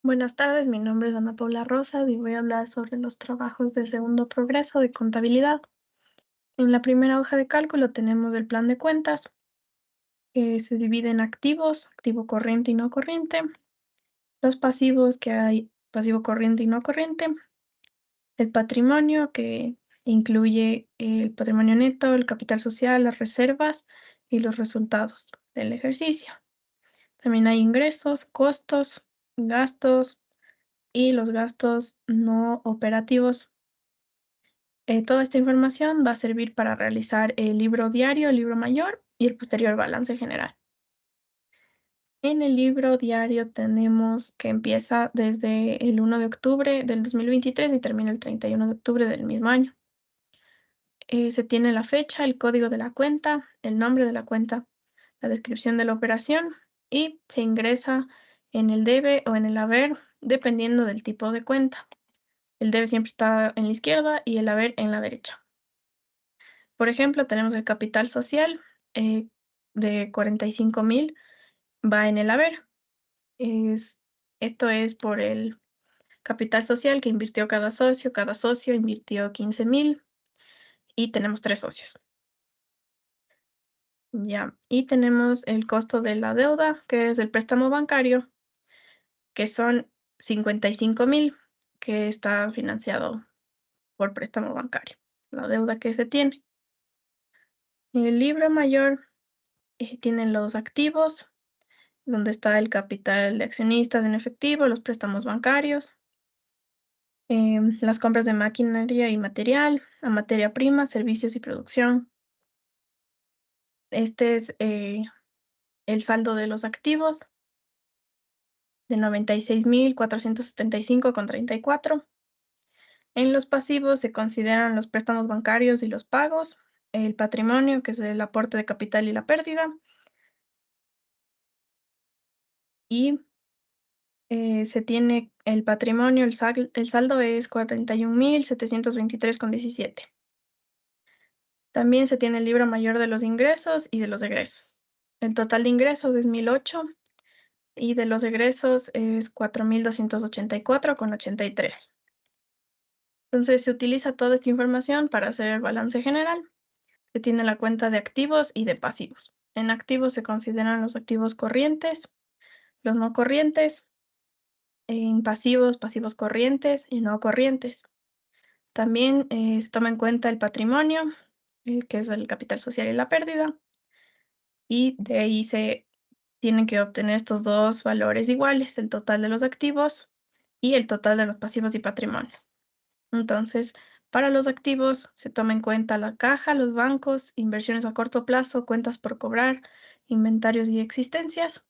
Buenas tardes, mi nombre es Ana Paula Rosas y voy a hablar sobre los trabajos del segundo progreso de contabilidad. En la primera hoja de cálculo tenemos el plan de cuentas, que se divide en activos, activo corriente y no corriente, los pasivos que hay, pasivo corriente y no corriente, el patrimonio que incluye el patrimonio neto, el capital social, las reservas y los resultados del ejercicio. También hay ingresos, costos, gastos y los gastos no operativos. Toda esta información va a servir para realizar el libro diario, el libro mayor y el posterior balance general. En el libro diario tenemos que empieza desde el 1 de octubre del 2023 y termina el 31 de octubre del mismo año. Se tiene la fecha, el código de la cuenta, el nombre de la cuenta, la descripción de la operación y se ingresa en el debe o en el haber, dependiendo del tipo de cuenta. El debe siempre está en la izquierda y el haber en la derecha. Por ejemplo, tenemos el capital social de 45,000, va en el haber. Esto es por el capital social que invirtió cada socio invirtió 15,000 y tenemos 3 socios. Ya, y tenemos el costo de la deuda, que es el préstamo bancario, que son 55,000, que está financiado por préstamo bancario, la deuda que se tiene. El libro mayor tiene los activos, donde está el capital de accionistas en efectivo, los préstamos bancarios, las compras de maquinaria y material, a materia prima, servicios y producción. Este es el saldo de los activos de 96,475,34. En los pasivos se consideran los préstamos bancarios y los pagos, el patrimonio, que es el aporte de capital y la pérdida, y se tiene el patrimonio, el saldo es 41,723,17. También se tiene el libro mayor de los ingresos y de los egresos. El total de ingresos es 1,008 y de los egresos es 4,284,83. Entonces se utiliza toda esta información para hacer el balance general. Se tiene la cuenta de activos y de pasivos. En activos se consideran los activos corrientes, los no corrientes, en pasivos, pasivos corrientes y no corrientes. También se toma en cuenta el patrimonio, que es el capital social y la pérdida, y de ahí se tienen que obtener estos dos valores iguales, el total de los activos y el total de los pasivos y patrimonios. Entonces, para los activos se toma en cuenta la caja, los bancos, inversiones a corto plazo, cuentas por cobrar, inventarios y existencias,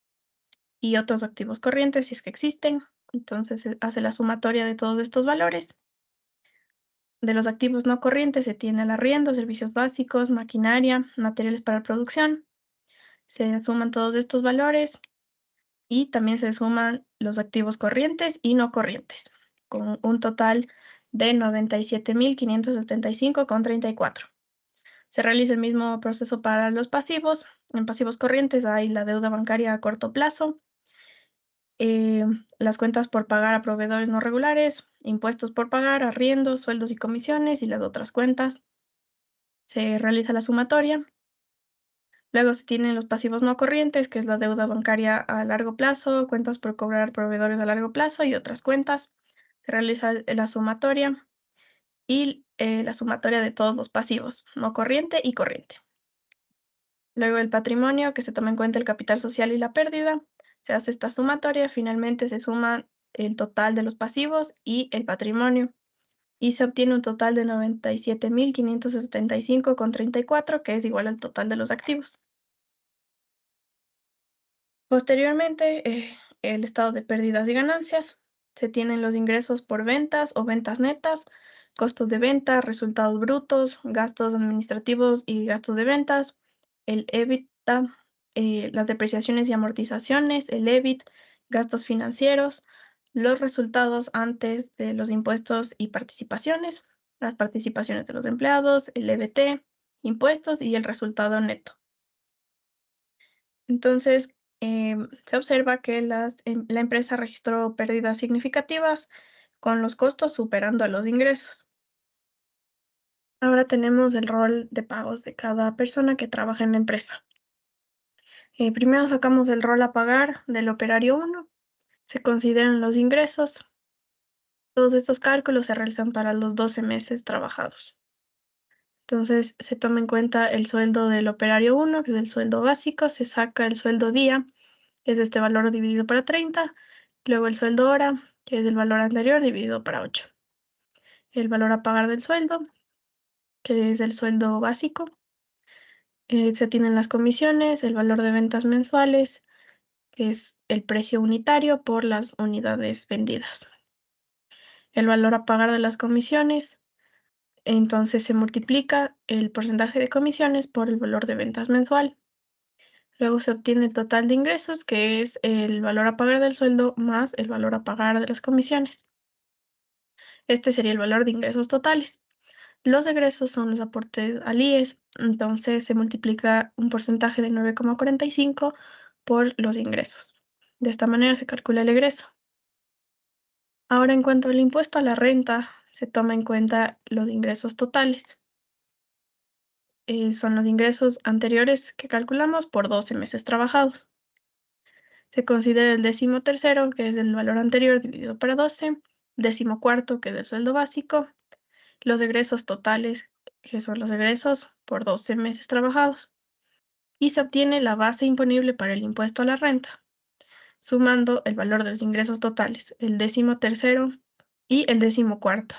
y otros activos corrientes si es que existen. Entonces se hace la sumatoria de todos estos valores. De los activos no corrientes se tiene el arriendo, servicios básicos, maquinaria, materiales para producción. Se suman todos estos valores y también se suman los activos corrientes y no corrientes, con un total de 97,575,34. Se realiza el mismo proceso para los pasivos. En pasivos corrientes hay la deuda bancaria a corto plazo, las cuentas por pagar a proveedores no regulares, impuestos por pagar, arriendos, sueldos y comisiones y las otras cuentas. Se realiza la sumatoria. Luego se tienen los pasivos no corrientes, que es la deuda bancaria a largo plazo, cuentas por cobrar proveedores a largo plazo y otras cuentas. Se realiza la sumatoria y la sumatoria de todos los pasivos, no corriente y corriente. Luego el patrimonio, que se toma en cuenta el capital social y la pérdida. Se hace esta sumatoria, finalmente se suma el total de los pasivos y el patrimonio. Y se obtiene un total de 97,575,34, que es igual al total de los activos. Posteriormente, el estado de pérdidas y ganancias. Se tienen los ingresos por ventas o ventas netas, costos de venta, resultados brutos, gastos administrativos y gastos de ventas, el EBITDA, las depreciaciones y amortizaciones, el EBIT, gastos financieros, los resultados antes de los impuestos y participaciones, las participaciones de los empleados, el EBT, impuestos y el resultado neto. Entonces, se observa que la empresa registró pérdidas significativas con los costos superando a los ingresos. Ahora tenemos el rol de pagos de cada persona que trabaja en la empresa. Primero sacamos el rol a pagar del operario 1. Se consideran los ingresos. Todos estos cálculos se realizan para los 12 meses trabajados. Entonces, se toma en cuenta el sueldo del operario 1, que es el sueldo básico. Se saca el sueldo día, que es este valor dividido para 30. Luego el sueldo hora, que es el valor anterior dividido para 8. El valor a pagar del sueldo, que es el sueldo básico. Se tienen las comisiones, el valor de ventas mensuales, que es el precio unitario por las unidades vendidas. El valor a pagar de las comisiones, entonces se multiplica el porcentaje de comisiones por el valor de ventas mensual. Luego se obtiene el total de ingresos, que es el valor a pagar del sueldo más el valor a pagar de las comisiones. Este sería el valor de ingresos totales. Los egresos son los aportes al IES, entonces se multiplica un porcentaje de 9,45 por los ingresos. De esta manera se calcula el egreso. Ahora, en cuanto al impuesto a la renta, se toma en cuenta los ingresos totales. Son los ingresos anteriores que calculamos por 12 meses trabajados. Se considera el 13º, que es el valor anterior dividido para 12, 14º, que es el sueldo básico, los egresos totales, que son los egresos por 12 meses trabajados, y se obtiene la base imponible para el impuesto a la renta, sumando el valor de los ingresos totales, el 13º y el 14º,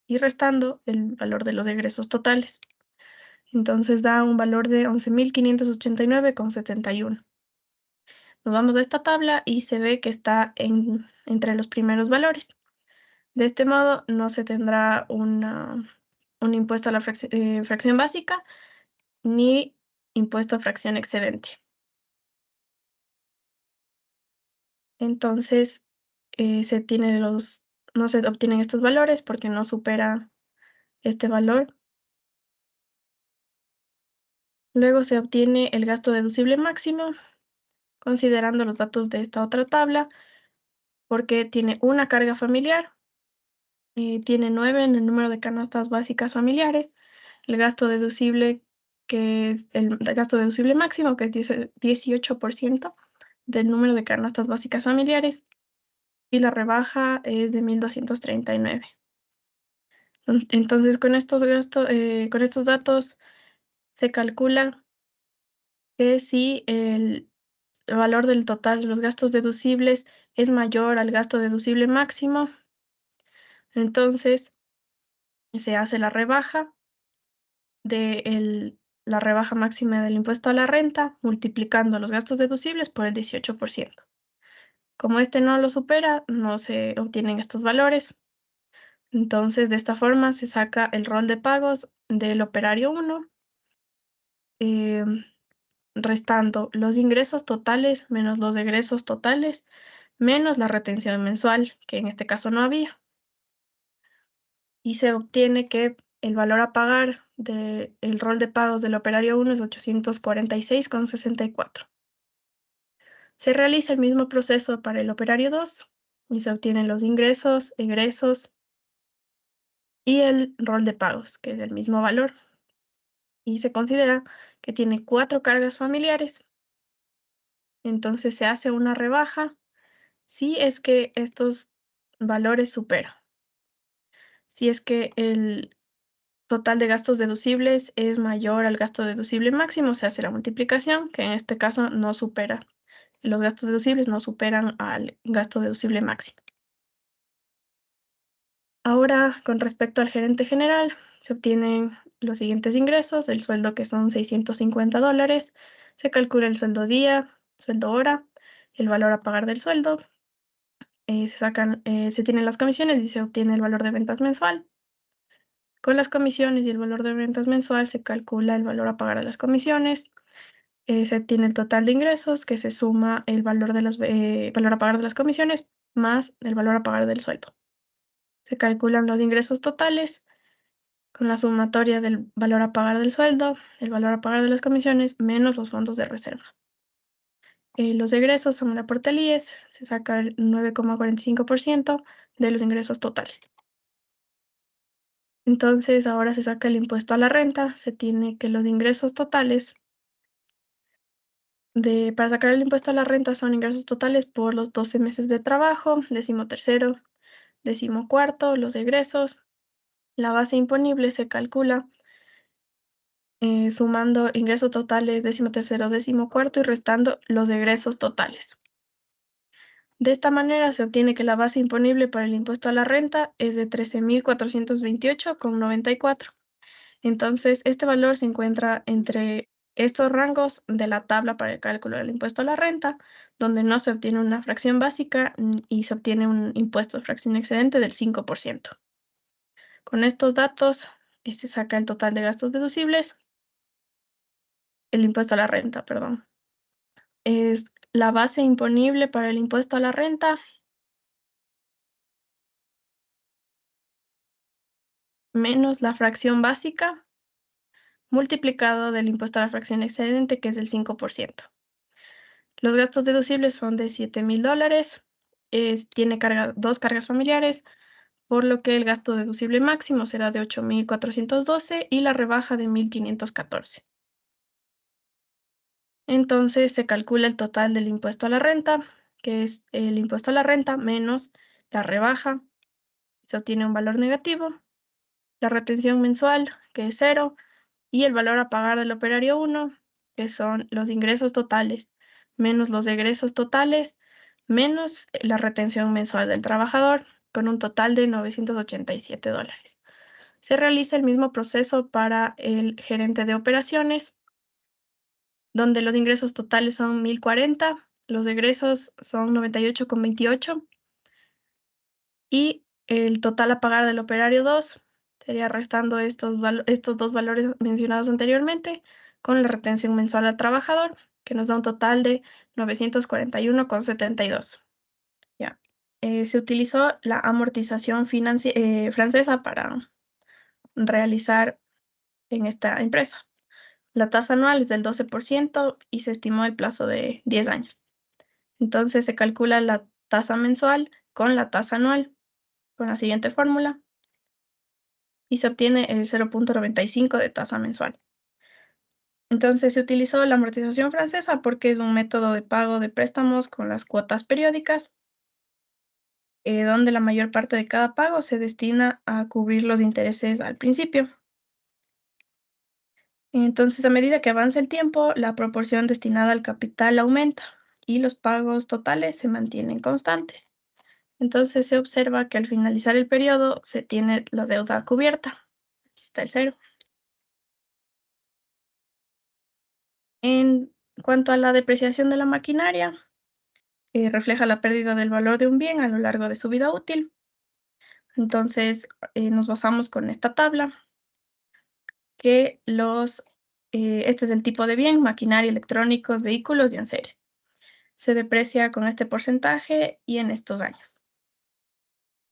y restando el valor de los egresos totales. Entonces da un valor de 11.589,71. Nos vamos a esta tabla y se ve que está entre los primeros valores. De este modo no se tendrá un impuesto a la fracción básica ni impuesto a fracción excedente. Entonces no se obtienen estos valores porque no supera este valor. Luego se obtiene el gasto deducible máximo, considerando los datos de esta otra tabla, porque tiene una carga familiar, tiene 9 en el número de canastas básicas familiares, el gasto deducible, que es el gasto deducible máximo, que es 18% del número de canastas básicas familiares, y la rebaja es de 1.239. Entonces, con estos datos se calcula que si el valor del total de los gastos deducibles es mayor al gasto deducible máximo, entonces se hace la rebaja la rebaja máxima del impuesto a la renta, multiplicando los gastos deducibles por el 18%. Como este no lo supera, no se obtienen estos valores. Entonces, de esta forma se saca el rol de pagos del operario 1, restando los ingresos totales menos los egresos totales, menos la retención mensual, que en este caso no había. Y se obtiene que el valor a pagar del rol de pagos del operario 1 es 846,64. Se realiza el mismo proceso para el operario 2 y se obtienen los ingresos, egresos y el rol de pagos, que es el mismo valor. Y se considera que tiene 4 cargas familiares. Entonces se hace una rebaja si es que estos valores superan. Si es que el total de gastos deducibles es mayor al gasto deducible máximo, se hace la multiplicación, que en este caso no supera. Los gastos deducibles no superan al gasto deducible máximo. Ahora, con respecto al gerente general, se obtienen los siguientes ingresos: el sueldo, que son $650, se calcula el sueldo día, sueldo hora, el valor a pagar del sueldo, se tienen las comisiones y se obtiene el valor de ventas mensual. Con las comisiones y el valor de ventas mensual se calcula el valor a pagar de las comisiones, se tiene el total de ingresos, que se suma el valor a pagar de las comisiones más el valor a pagar del sueldo. Se calculan los ingresos totales con la sumatoria del valor a pagar del sueldo, el valor a pagar de las comisiones, menos los fondos de reserva. Los egresos son el aporte al IES, se saca el 9,45% de los ingresos totales. Entonces, ahora se saca el impuesto a la renta, se tiene que los ingresos totales para sacar el impuesto a la renta son ingresos totales por los 12 meses de trabajo, 13º, 14º, los egresos. La base imponible se calcula sumando ingresos totales 13º, 14º y restando los egresos totales. De esta manera se obtiene que la base imponible para el impuesto a la renta es de 13.428,94. Entonces, este valor se encuentra entre estos rangos de la tabla para el cálculo del impuesto a la renta, donde no se obtiene una fracción básica y se obtiene un impuesto de fracción excedente del 5%. Con estos datos, se saca el total de gastos deducibles, el impuesto a la renta, perdón. Es la base imponible para el impuesto a la renta menos la fracción básica multiplicado del impuesto a la fracción excedente, que es del 5%. Los gastos deducibles son de $7,000. Tiene dos cargas familiares, por lo que el gasto deducible máximo será de 8,412 y la rebaja de 1,514. Entonces se calcula el total del impuesto a la renta, que es el impuesto a la renta menos la rebaja. Se obtiene un valor negativo. La retención mensual, que es 0, y el valor a pagar del operario 1, que son los ingresos totales, menos los egresos totales, menos la retención mensual del trabajador, con un total de $987. Se realiza el mismo proceso para el gerente de operaciones, donde los ingresos totales son 1,040, los egresos son 98,28 y el total a pagar del operario 2 sería restando estos dos valores mencionados anteriormente con la retención mensual al trabajador, que nos da un total de 941,72. Ya. Se utilizó la amortización francesa para realizar en esta empresa. La tasa anual es del 12% y se estimó el plazo de 10 años. Entonces se calcula la tasa mensual con la tasa anual con la siguiente fórmula y se obtiene el 0,95 de tasa mensual. Entonces se utilizó la amortización francesa porque es un método de pago de préstamos con las cuotas periódicas, donde la mayor parte de cada pago se destina a cubrir los intereses al principio. Entonces, a medida que avanza el tiempo, la proporción destinada al capital aumenta y los pagos totales se mantienen constantes. Entonces se observa que al finalizar el periodo se tiene la deuda cubierta. Aquí está el 0. En cuanto a la depreciación de la maquinaria, refleja la pérdida del valor de un bien a lo largo de su vida útil. Entonces, nos basamos con esta tabla, que este es el tipo de bien: maquinaria, electrónicos, vehículos y enseres. Se deprecia con este porcentaje y en estos años.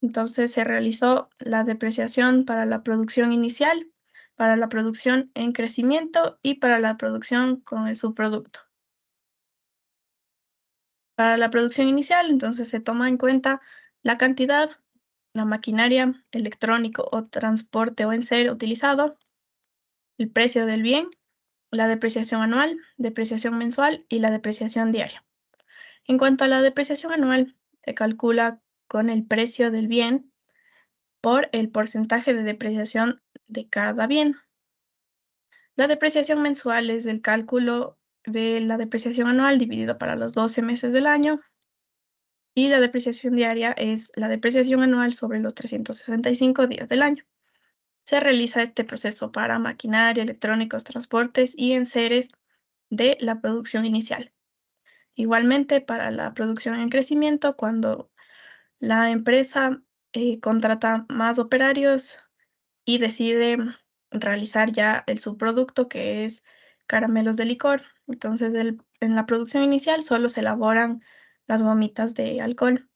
Entonces, se realizó la depreciación para la producción inicial, para la producción en crecimiento y para la producción con el subproducto. Para la producción inicial, entonces se toma en cuenta la cantidad, la maquinaria, electrónico o transporte o enser utilizado, el precio del bien, la depreciación anual, depreciación mensual y la depreciación diaria. En cuanto a la depreciación anual, se calcula con el precio del bien por el porcentaje de depreciación de cada bien. La depreciación mensual es el cálculo de la depreciación anual dividido para los 12 meses del año. Y la depreciación diaria es la depreciación anual sobre los 365 días del año. Se realiza este proceso para maquinaria, electrónicos, transportes y enseres de la producción inicial. Igualmente, para la producción en crecimiento, cuando la empresa contrata más operarios y decide realizar ya el subproducto, que es caramelos de licor. Entonces, en la producción inicial solo se elaboran las gomitas de alcohol.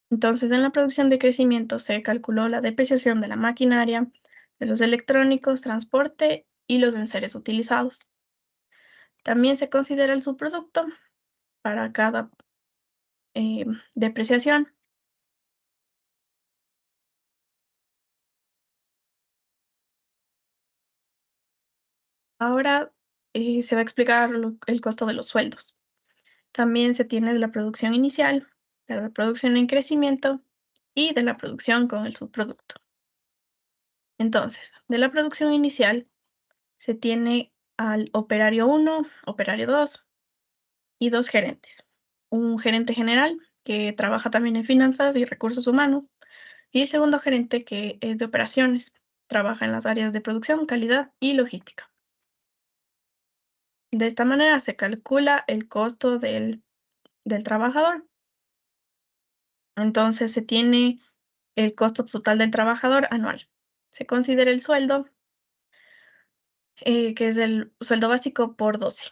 Entonces, en la producción de crecimiento se calculó la depreciación de la maquinaria, de los electrónicos, transporte y los enseres utilizados. También se considera el subproducto, para cada depreciación. Ahora se va a explicar el costo de los sueldos. También se tiene de la producción inicial, de la producción en crecimiento y de la producción con el subproducto. Entonces, de la producción inicial se tiene al operario 1, operario 2 y 2 gerentes. Un gerente general que trabaja también en finanzas y recursos humanos y el segundo gerente que es de operaciones, trabaja en las áreas de producción, calidad y logística. De esta manera se calcula el costo del trabajador. Entonces se tiene el costo total del trabajador anual. Se considera el sueldo, que es el sueldo básico por 12,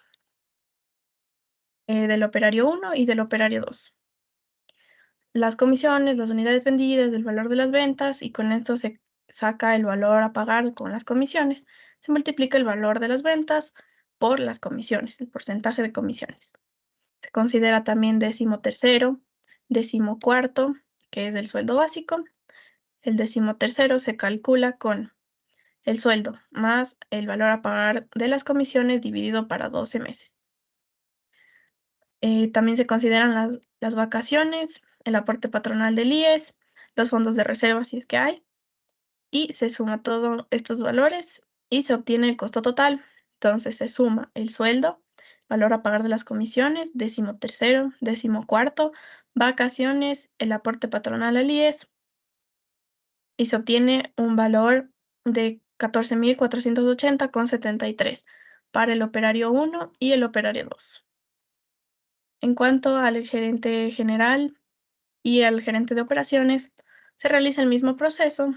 del operario 1 y del operario 2. Las comisiones, las unidades vendidas, el valor de las ventas, y con esto se saca el valor a pagar con las comisiones. Se multiplica el valor de las ventas por las comisiones, el porcentaje de comisiones. Se considera también 13º, 14º, que es el sueldo básico. El 13º se calcula con el sueldo más el valor a pagar de las comisiones dividido para 12 meses. También se consideran las vacaciones, el aporte patronal del IES, los fondos de reserva si es que hay, y se suma todos estos valores y se obtiene el costo total. Entonces se suma el sueldo, valor a pagar de las comisiones, 13º, 14º, vacaciones, el aporte patronal al IES, y se obtiene un valor de 14.480,73 para el operario 1 y el operario 2. En cuanto al gerente general y al gerente de operaciones, se realiza el mismo proceso,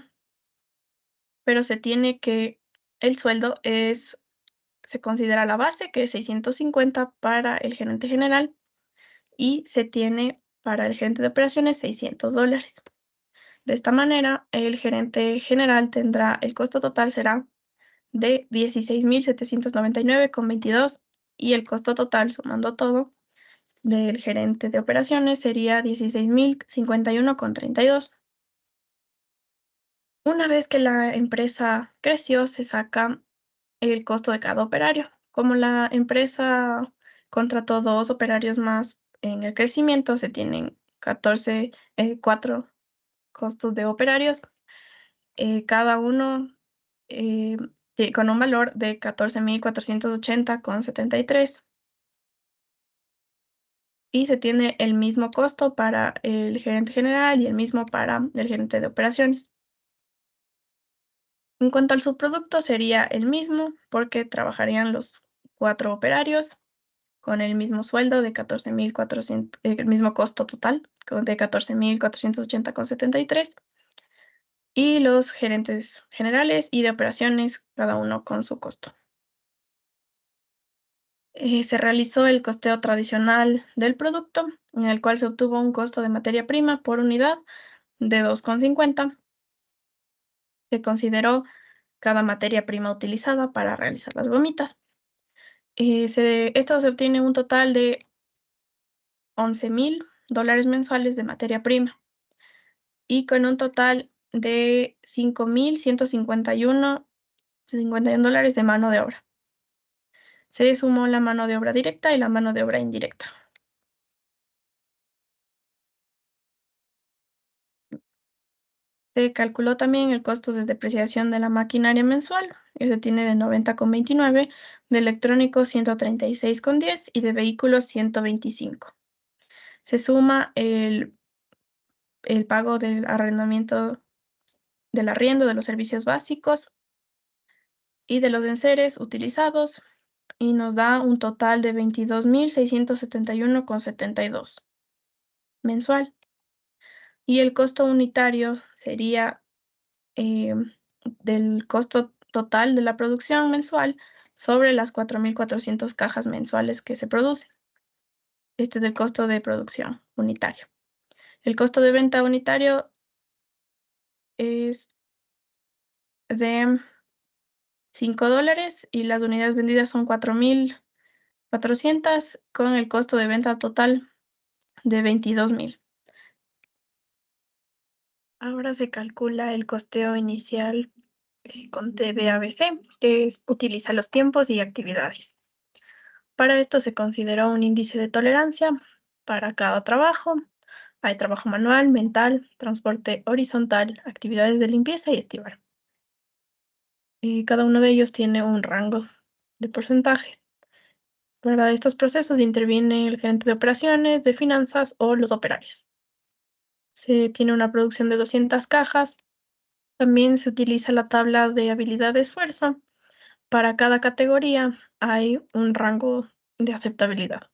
pero se tiene que el sueldo se considera la base, que es 650 para el gerente general, y se tiene para el gerente de operaciones $600. De esta manera, el gerente general tendrá, el costo total será de 16.799,22 y el costo total, sumando todo, del gerente de operaciones sería 16.051,32. Una vez que la empresa creció, se saca el costo de cada operario. Como la empresa contrató 2 operarios más en el crecimiento, se tienen 4 costos de operarios, cada uno con un valor de 14.480,73. Y se tiene el mismo costo para el gerente general y el mismo para el gerente de operaciones. En cuanto al subproducto, sería el mismo porque trabajarían los 4 operarios con el mismo sueldo de 14.400, el mismo costo total de 14.480,73, y los gerentes generales y de operaciones, cada uno con su costo. Se realizó el costeo tradicional del producto, en el cual se obtuvo un costo de materia prima por unidad de 2,50. Se consideró cada materia prima utilizada para realizar las gomitas. Esto se obtiene un total de $11.000 mensuales de materia prima y con un total de $5.151 de mano de obra. Se sumó la mano de obra directa y la mano de obra indirecta. Se calculó también el costo de depreciación de la maquinaria mensual, que se tiene de 90,29, de electrónicos 136,10 y de vehículos 125. Se suma el pago del arrendamiento, del arriendo de los servicios básicos y de los enseres utilizados y nos da un total de 22.671,72 mensual. Y el costo unitario sería del costo total de la producción mensual sobre las 4.400 cajas mensuales que se producen. Este es el costo de producción unitario. El costo de venta unitario es de $5 y las unidades vendidas son 4.000 400 con el costo de venta total de 22.000. Ahora se calcula el costeo inicial con TDABC, utiliza los tiempos y actividades. Para esto se consideró un índice de tolerancia para cada trabajo. Hay trabajo manual, mental, transporte horizontal, actividades de limpieza y estibar. Cada uno de ellos tiene un rango de porcentajes. Para estos procesos interviene el gerente de operaciones, de finanzas o los operarios. Se tiene una producción de 200 cajas. También se utiliza la tabla de habilidad de esfuerzo. Para cada categoría hay un rango de aceptabilidad.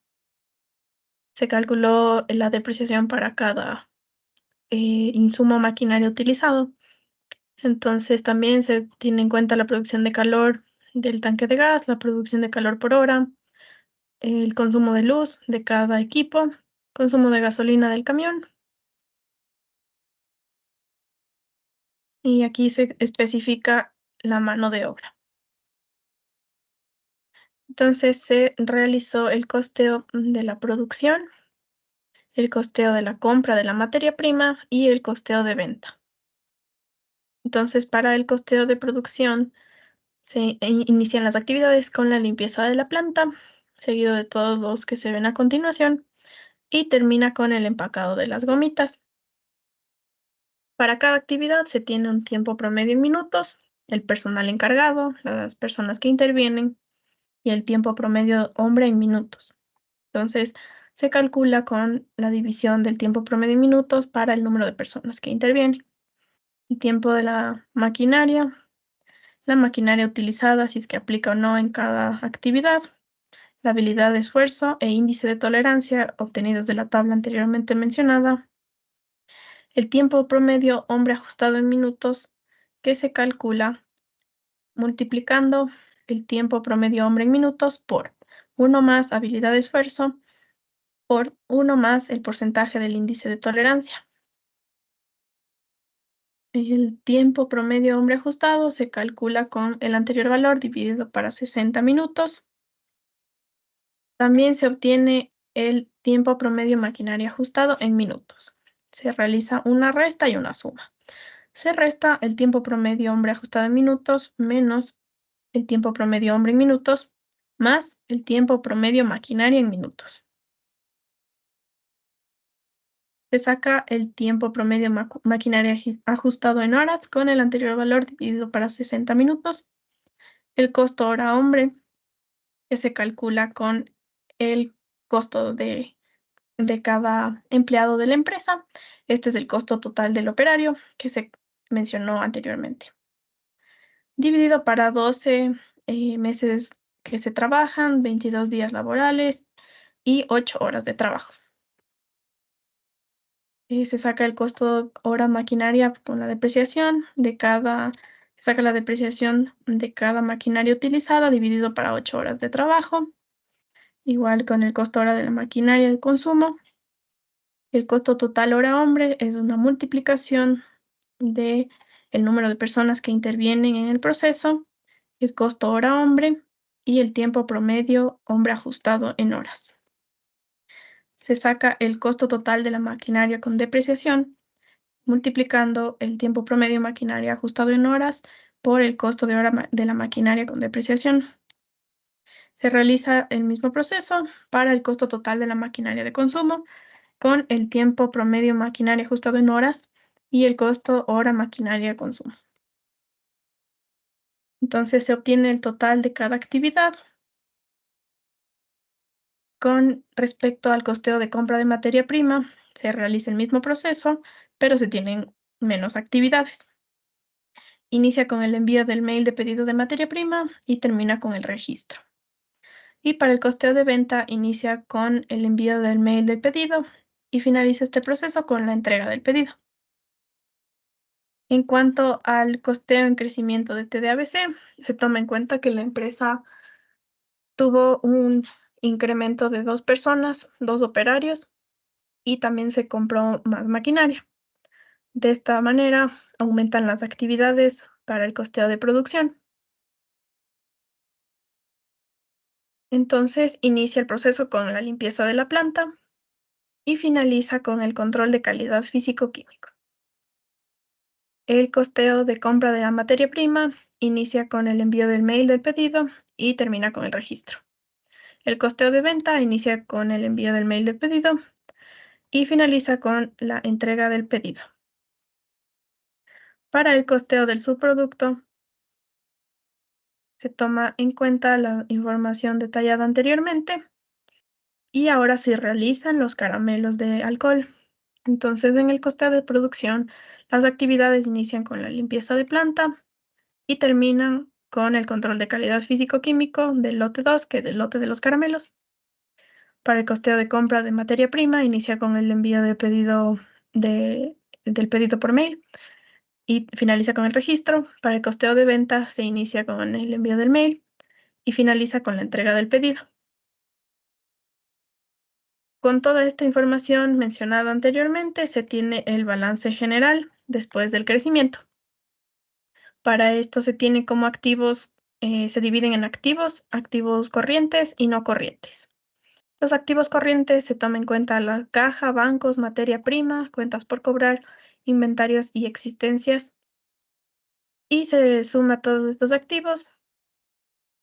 Se calculó la depreciación para cada insumo maquinario utilizado. Entonces también se tiene en cuenta la producción de calor del tanque de gas, la producción de calor por hora, el consumo de luz de cada equipo, consumo de gasolina del camión. Y aquí se especifica la mano de obra. Entonces se realizó el costeo de la producción, el costeo de la compra de la materia prima y el costeo de venta. Entonces, para el costeo de producción se inician las actividades con la limpieza de la planta, seguido de todos los que se ven a continuación, y termina con el empacado de las gomitas. Para cada actividad se tiene un tiempo promedio en minutos, el personal encargado, las personas que intervienen y el tiempo promedio hombre en minutos. Entonces, se calcula con la división del tiempo promedio en minutos para el número de personas que intervienen. El tiempo de la maquinaria utilizada, si es que aplica o no en cada actividad, la habilidad de esfuerzo e índice de tolerancia obtenidos de la tabla anteriormente mencionada, el tiempo promedio hombre ajustado en minutos, que se calcula multiplicando el tiempo promedio hombre en minutos por 1 más habilidad de esfuerzo por 1 más el porcentaje del índice de tolerancia. El tiempo promedio hombre ajustado se calcula con el anterior valor dividido para 60 minutos. También se obtiene el tiempo promedio maquinaria ajustado en minutos. Se realiza una resta y una suma. Se resta el tiempo promedio hombre ajustado en minutos menos el tiempo promedio hombre en minutos más el tiempo promedio maquinaria en minutos. Se saca el tiempo promedio maquinaria ajustado en horas con el anterior valor dividido para 60 minutos. El costo hora hombre, que se calcula con el costo de cada empleado de la empresa. Este es el costo total del operario que se mencionó anteriormente. Dividido para 12 meses que se trabajan, 22 días laborales y 8 horas de trabajo. Se saca el costo hora maquinaria con la depreciación de cada, se saca la depreciación de cada maquinaria utilizada dividido para 8 horas de trabajo. Igual con el costo hora de la maquinaria de consumo. El costo total hora hombre es una multiplicación de el número de personas que intervienen en el proceso, el costo hora hombre y el tiempo promedio hombre ajustado en horas. Se saca el costo total de la maquinaria con depreciación, multiplicando el tiempo promedio maquinaria ajustado en horas por el costo de hora de la maquinaria con depreciación. Se realiza el mismo proceso para el costo total de la maquinaria de consumo, con el tiempo promedio maquinaria ajustado en horas y el costo hora maquinaria de consumo. Entonces se obtiene el total de cada actividad. Con respecto al costeo de compra de materia prima, se realiza el mismo proceso, pero se tienen menos actividades. Inicia con el envío del mail de pedido de materia prima y termina con el registro. Y para el costeo de venta, inicia con el envío del mail del pedido y finaliza este proceso con la entrega del pedido. En cuanto al costeo en crecimiento de TDABC, se toma en cuenta que la empresa tuvo un incremento de 2 personas, 2 operarios, y también se compró más maquinaria. De esta manera, aumentan las actividades para el costeo de producción. Entonces inicia el proceso con la limpieza de la planta y finaliza con el control de calidad físico-químico. El costeo de compra de la materia prima inicia con el envío del mail del pedido y termina con el registro. El costeo de venta inicia con el envío del mail del pedido y finaliza con la entrega del pedido. Para el costeo del subproducto, se toma en cuenta la información detallada anteriormente y ahora se realizan los caramelos de alcohol. Entonces, en el costeo de producción, las actividades inician con la limpieza de planta y terminan con el control de calidad físico-químico del lote 2, que es el lote de los caramelos. Para el costeo de compra de materia prima, inicia con el envío del pedido por mail y finaliza con el registro. Para el costeo de venta, se inicia con el envío del mail y finaliza con la entrega del pedido. Con toda esta información mencionada anteriormente, se tiene el balance general después del crecimiento. Para esto se tiene como activos, se dividen en activos corrientes y no corrientes. Los activos corrientes se toman en cuenta la caja, bancos, materia prima, cuentas por cobrar, inventarios y existencias. Y se suma todos estos activos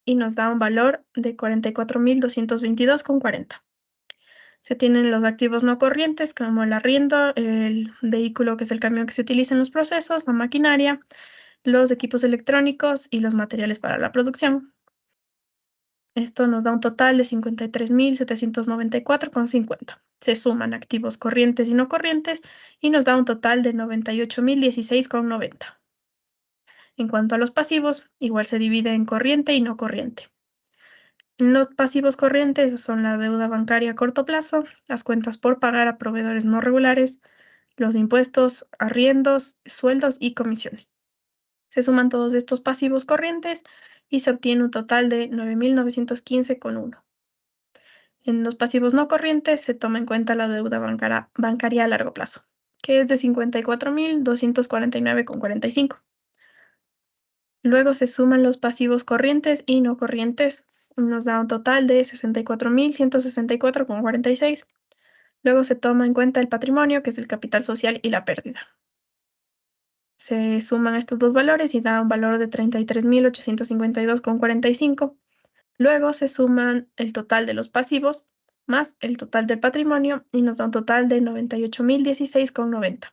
y nos da un valor de 44.222,40. Se tienen los activos no corrientes como el arriendo, el vehículo que es el camión que se utiliza en los procesos, la maquinaria, los equipos electrónicos y los materiales para la producción. Esto nos da un total de 53.794,50. Se suman activos corrientes y no corrientes y nos da un total de 98.016,90. En cuanto a los pasivos, igual se divide en corriente y no corriente. Los pasivos corrientes son la deuda bancaria a corto plazo, las cuentas por pagar a proveedores no regulares, los impuestos, arriendos, sueldos y comisiones. Se suman todos estos pasivos corrientes y se obtiene un total de 9.915,1. En los pasivos no corrientes se toma en cuenta la deuda bancaria a largo plazo, que es de 54.249,45. Luego se suman los pasivos corrientes y no corrientes, nos da un total de 64.164,46. Luego se toma en cuenta el patrimonio, que es el capital social y la pérdida. Se suman estos dos valores y da un valor de 33.852,45. Luego se suman el total de los pasivos más el total del patrimonio y nos da un total de 98.016,90,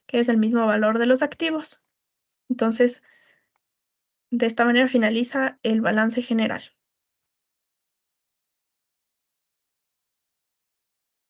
que es el mismo valor de los activos. Entonces, de esta manera finaliza el balance general.